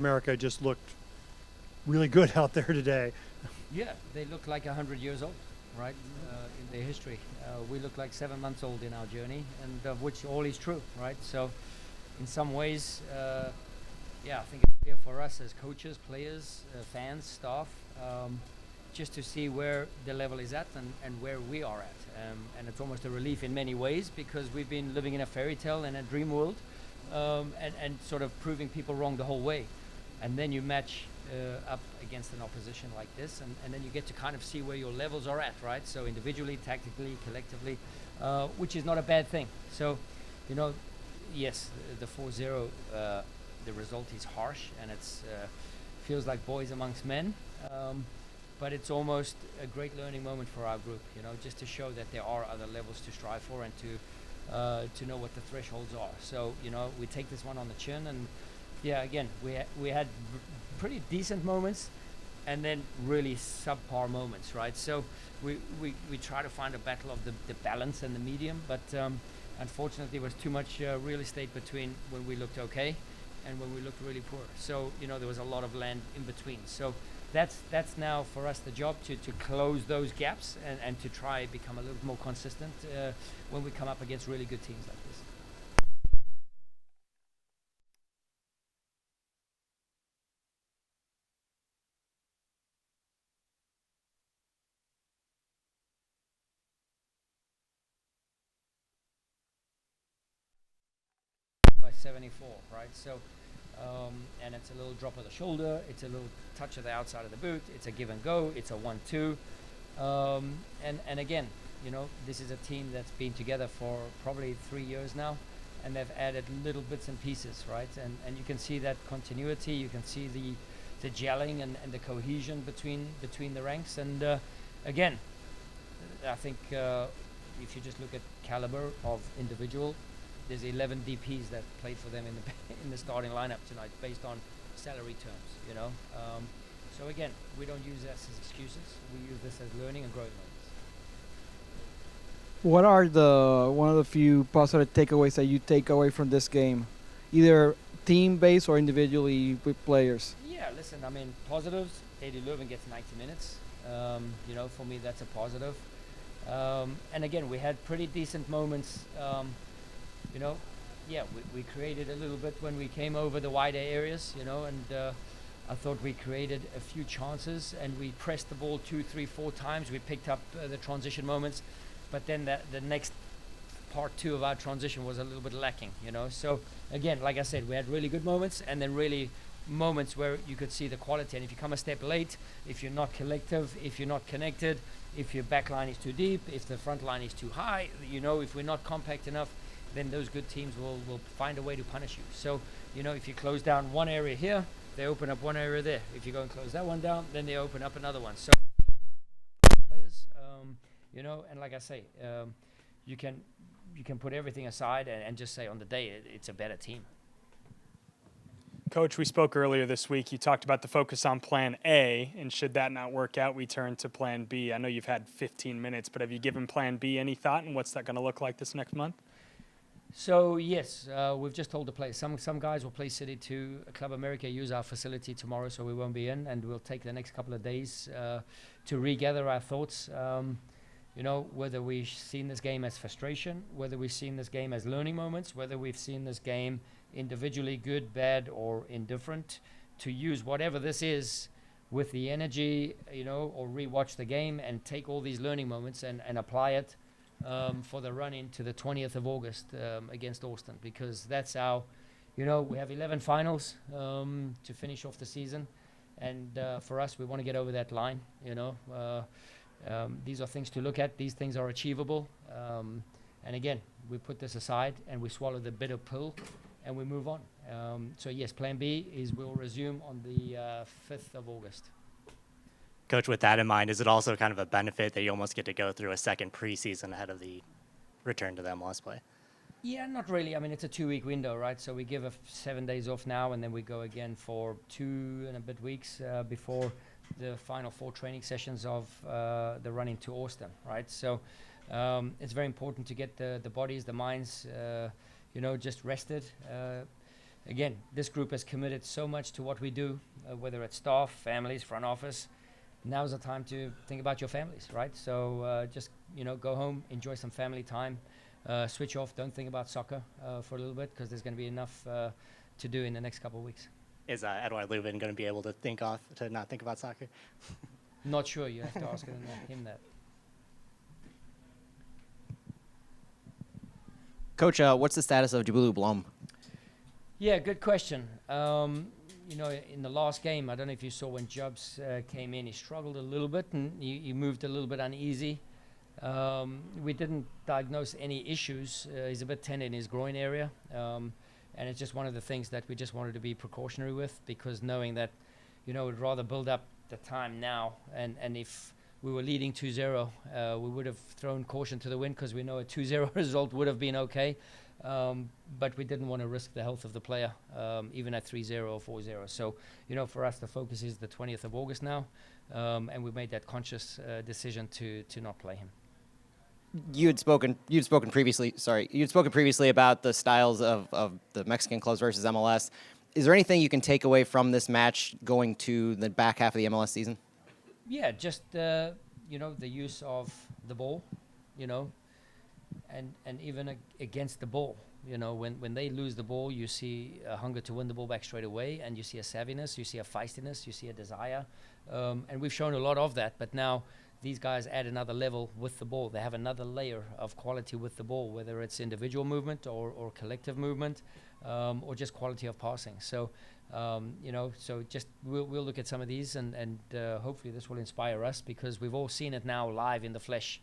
America just looked really good out there today. Yeah, they look like 100 years old, right, in their history. We look like 7 months old in our journey, and of which all is true, right? So, in some ways, yeah, I think it's clear for us as coaches, players, fans, staff, just to see where the level is at and where we are at. And it's almost a relief in many ways because we've been living in a fairy tale and a dream world, and sort of proving people wrong the whole way. And then you match up against an opposition like this, and then you get to kind of see where your levels are at, right? So individually, tactically, collectively, which is not a bad thing. So, you know, yes, the 4-0, the result is harsh, and it's feels like boys amongst men. But it's almost a great learning moment for our group, you know, just to show that there are other levels to strive for and to know what the thresholds are. So, you know, we take this one on the chin, and yeah, again, we had pretty decent moments and then really subpar moments, right? So we try to find a battle of the balance and the medium, but unfortunately there was too much real estate between when we looked okay and when we looked really poor. So, you know, there was a lot of land in between. So that's now for us the job to close those gaps and to try become a little more consistent when we come up against really good teams like this. By 74, right? So, and it's a little drop of the shoulder, it's a little touch of the outside of the boot, it's a give and go, it's a 1-2. And again, you know, this is a team that's been together for probably 3 years now, and they've added little bits and pieces, right? And you can see that continuity, you can see the gelling and the cohesion between the ranks. And again, I think if you just look at caliber of individual, there's 11 DPs that played for them in the in the starting lineup tonight based on salary terms, you know. So again, we don't use this as excuses. We use this as learning and growing moments. What are the one of the few positive takeaways that you take away from this game, either team based or individually with players? Yeah, listen, I mean, positives. Eddie Leuven gets 90 minutes. You know, for me, that's a positive. And again, we had pretty decent moments. You know, yeah, we created a little bit when we came over the wider areas, you know, and I thought we created a few chances and we pressed the ball 2, 3, 4 times. We picked up the transition moments, but then the next part 2 of our transition was a little bit lacking, you know. So again, like I said, we had really good moments and then really moments where you could see the quality. And if you come a step late, if you're not collective, if you're not connected, if your back line is too deep, if the front line is too high, you know, if we're not compact enough, then those good teams will find a way to punish you. So, you know, if you close down one area here, they open up one area there. If you go and close that one down, then they open up another one. So, players, you know, and like I say, you can put everything aside and just say on the day it's a better team. Coach, we spoke earlier this week. You talked about the focus on plan A, and should that not work out, we turn to plan B. I know you've had 15 minutes, but have you given plan B any thought, and what's that going to look like this next month? So yes, we've just told the players. Some guys will play City 2. Club America use our facility tomorrow, so we won't be in, and we'll take the next couple of days to regather our thoughts. You know, whether we've seen this game as frustration, whether we've seen this game as learning moments, whether we've seen this game individually good, bad, or indifferent, to use whatever this is with the energy, you know, or rewatch the game and take all these learning moments and apply it for the run into the 20th of August against Austin, because that's our, you know, we have 11 finals to finish off the season, and for us, we want to get over that line, you know. These are things to look at. These things are achievable. And again, we put this aside and we swallow the bitter pill and we move on. So yes, plan B is we'll resume on the 5th of August. Coach, with that in mind, is it also kind of a benefit that you almost get to go through a second preseason ahead of the return to the MLS play? Yeah, not really. I mean, it's a 2-week window, right? So we give 7 days off now, and then we go again for 2 and a bit weeks before the final 4 training sessions of the run into Austin, right? So it's very important to get the bodies, the minds, you know, just rested. again, this group has committed so much to what we do, whether it's staff, families, front office. Now's the time to think about your families, right? So just, go home, enjoy some family time, switch off, don't think about soccer for a little bit, because there's going to be enough to do in the next couple of weeks. Is Edouard Lubin going to be able to not think about soccer? Not sure, you have to ask him that. Coach, what's the status of Jabulu Blom? Yeah, good question. In the last game, I don't know if you saw when Jubs came in, he struggled a little bit and he moved a little bit uneasy. We didn't diagnose any issues. He's a bit tender in his groin area. And it's just one of the things that we just wanted to be precautionary with, because knowing that, we'd rather build up the time now. And if we were leading 2-0, we would have thrown caution to the wind, because we know a 2-0 result would have been okay. But we didn't want to risk the health of the player, even at 3-0 or 4-0. So, for us, the focus is the 20th of August now. And we made that conscious decision to not play him. You'd spoken previously about the styles of the Mexican clubs versus MLS. Is there anything you can take away from this match going to the back half of the MLS season? Yeah, just the use of the ball, and even against the ball, when they lose the ball, you see a hunger to win the ball back straight away, and you see a savviness, you see a feistiness, you see a desire, and we've shown a lot of that. But now these guys add another level with the ball. They have another layer of quality with the ball, whether it's individual movement or collective movement, or just quality of passing. So, so just we'll look at some of these, and hopefully this will inspire us, because we've all seen it now live in the flesh,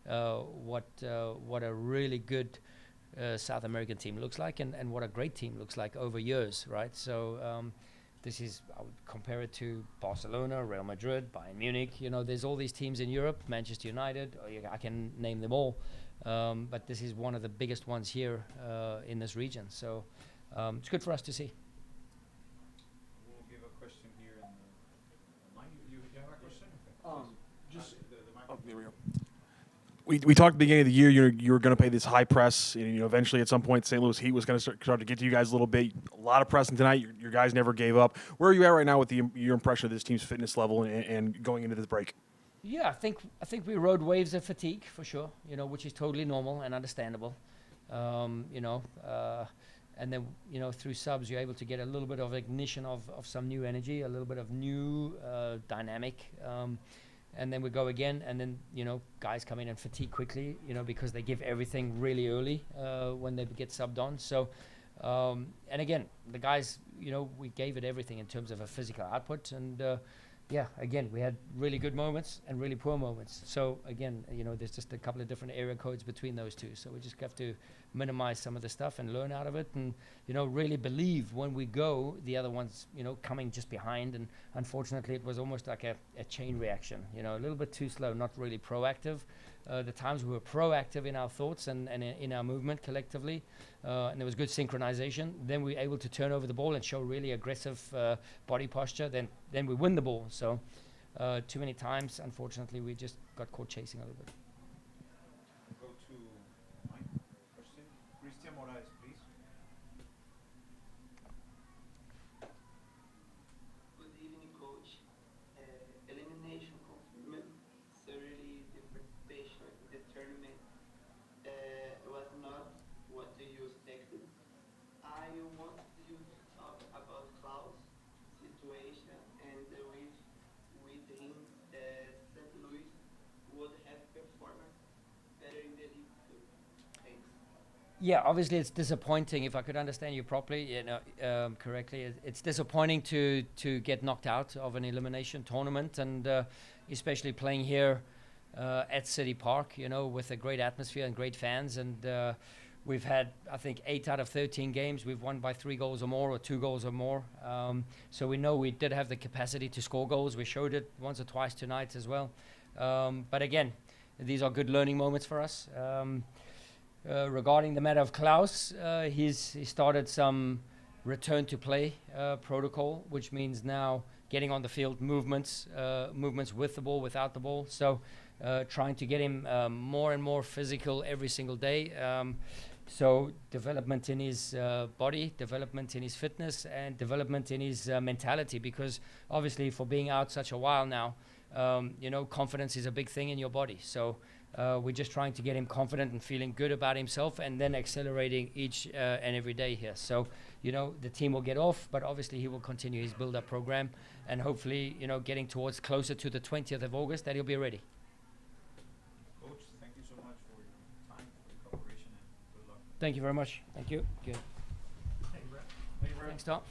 what a really good South American team looks like, and what a great team looks like over years, right? So this is, I would compare it to Barcelona, Real Madrid, Bayern Munich. There's all these teams in Europe, Manchester United, I can name them all. But this is one of the biggest ones here in this region. So it's good for us to see. We'll give a question here in the line. You have a question? There we go. We talked at the beginning of the year, you were going to play this high press, and eventually at some point St. Louis Heat was going to start to get to you guys a little bit. A lot of pressing tonight. Your guys never gave up. Where are you at right now with your impression of this team's fitness level and going into this break? Yeah, I think we rode waves of fatigue for sure. Which is totally normal and understandable. And then through subs you're able to get a little bit of ignition of some new energy, a little bit of new dynamic. And then we go again, and then, guys come in and fatigue quickly, because they give everything really early when they get subbed on. So, and again, the guys, we gave it everything in terms of a physical output. And, again, we had really good moments and really poor moments. So, again, there's just a couple of different area codes between those two. So we just have to minimize some of the stuff and learn out of it, and really believe when we go, the other one's coming just behind. And unfortunately it was almost like a chain reaction, a little bit too slow, not really proactive. The times we were proactive in our thoughts and in our movement collectively, and there was good synchronization, then we were able to turn over the ball and show really aggressive body posture, then we win the ball. So too many times, unfortunately, we just got caught chasing a little bit. Go to Mike. Question. Christian Moraes, please. Good evening, Coach. Elimination confirmed. Certainly, the participation in the tournament was not what you expected. I want you to talk about Klaus' situation, and with him, St. Louis would have performed better in the league too. Thanks. Yeah, obviously it's disappointing. If I could understand you properly, correctly, it's disappointing to get knocked out of an elimination tournament, and especially playing here at City Park, with a great atmosphere and great fans. And we've had, I think, 8 out of 13 games. We've won by 3 goals or more, or 2 goals or more. So we know we did have the capacity to score goals. We showed it once or twice tonight as well. But again, these are good learning moments for us. Regarding the matter of Klaus, he started some return to play protocol, which means now getting on the field, movements with the ball, without the ball. So trying to get him more and more physical every single day. So development in his body, development in his fitness, and development in his mentality. Because obviously, for being out such a while now, confidence is a big thing in your body. So we're just trying to get him confident and feeling good about himself, and then accelerating each and every day here. So the team will get off, but obviously he will continue his build-up program, and hopefully getting towards closer to the 20th of August that he'll be ready. Coach, thank you so much for your time, for your cooperation, and good luck. Thank you very much. Thank you. Good. Thank you, Brad. Thanks, Tom.